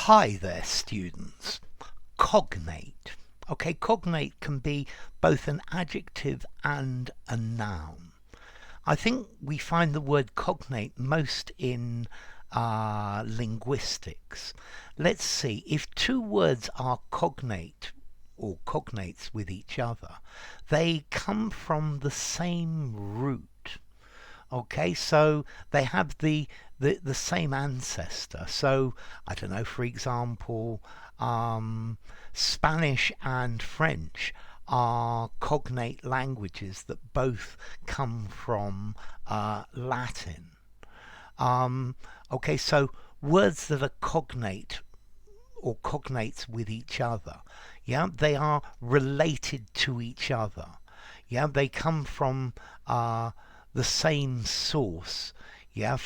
Hi there, students. Cognate. Okay, cognate can be both an adjective and a noun. I think we find the word cognate most in linguistics. Let's see, if two words are cognate or cognates with each other, they come from the same root. Okay, so they have the same ancestor. So I don't know, for example, Spanish and French are cognate languages that both come from Latin. Um, okay, so words that are cognate or cognates with each other, yeah, they are related to each other. Yeah, they come from the same source. Yeah,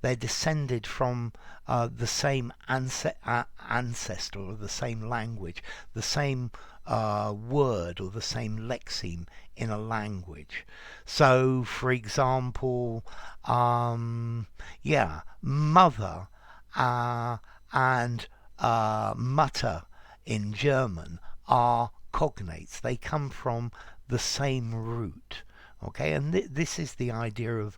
they're descended from the same ancestor or the same language, the same word or the same lexeme in a language. So, for example, yeah, mother and Mutter in German are cognates. They come from the same root. Okay, and this is the idea of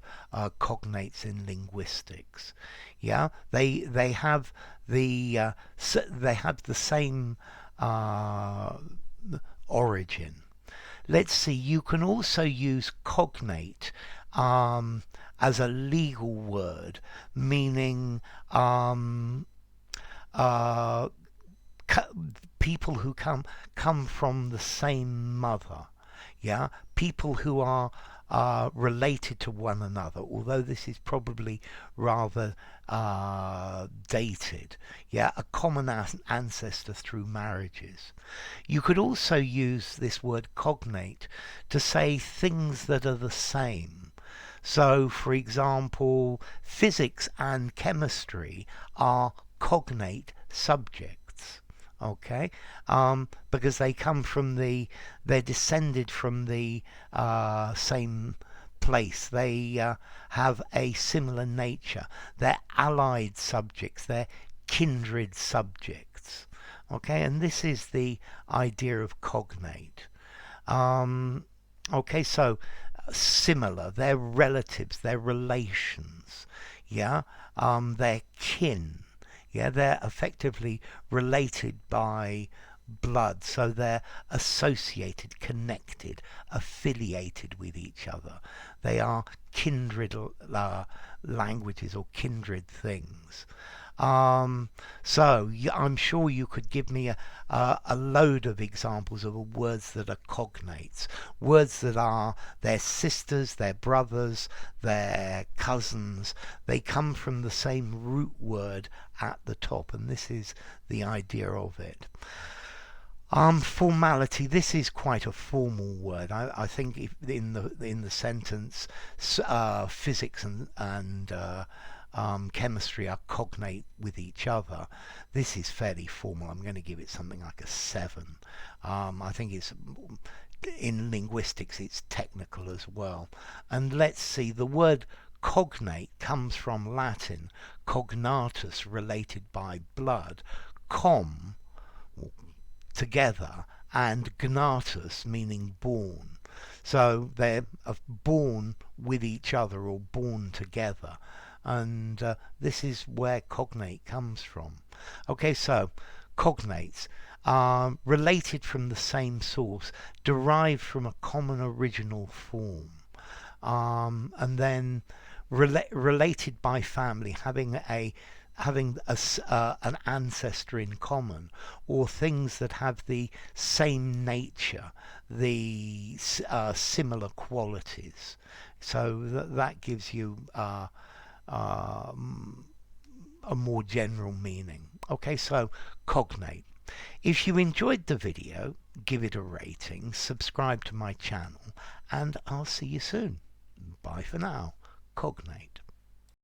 cognates in linguistics. Yeah, they have they have the same origin. Let's see. You can also use cognate as a legal word, meaning uh, people who come from the same mother. Yeah, people who are related to one another, although this is probably rather dated. Yeah, a common ancestor through marriages. You could also use this word cognate to say things that are the same. So, for example, physics and chemistry are cognate subjects. Okay, because they come from they're descended from the same place. They have a similar nature. They're allied subjects. They're kindred subjects. Okay, and this is the idea of cognate. Okay, so similar. They're relatives. They're relations. Yeah, they're kin. Yeah, they're effectively related by blood, so they're associated, connected, affiliated with each other. They are kindred languages or kindred things. So I'm sure you could give me a load of examples of words that are cognates, words that are their sisters, their brothers, their cousins. They come from the same root word at the top, and this is the idea of it. Formality. This is quite a formal word. I think if in the sentence, physics and chemistry are cognate with each other. This is fairly formal. I'm going to give it something like a 7. I think it's in linguistics. It's technical as well. And let's see. The word cognate comes from Latin cognatus, related by blood, com, together, and gnatus, meaning born. So they're born with each other or born together. And this is where cognate comes from. Okay, so cognates are related from the same source, derived from a common original form, and then related by family, having an ancestor in common, or things that have the same nature, the similar qualities. So that gives you a more general meaning. Okay, so cognate. If you enjoyed the video, give it a rating, subscribe to my channel, and I'll see you soon. Bye for now. Cognate.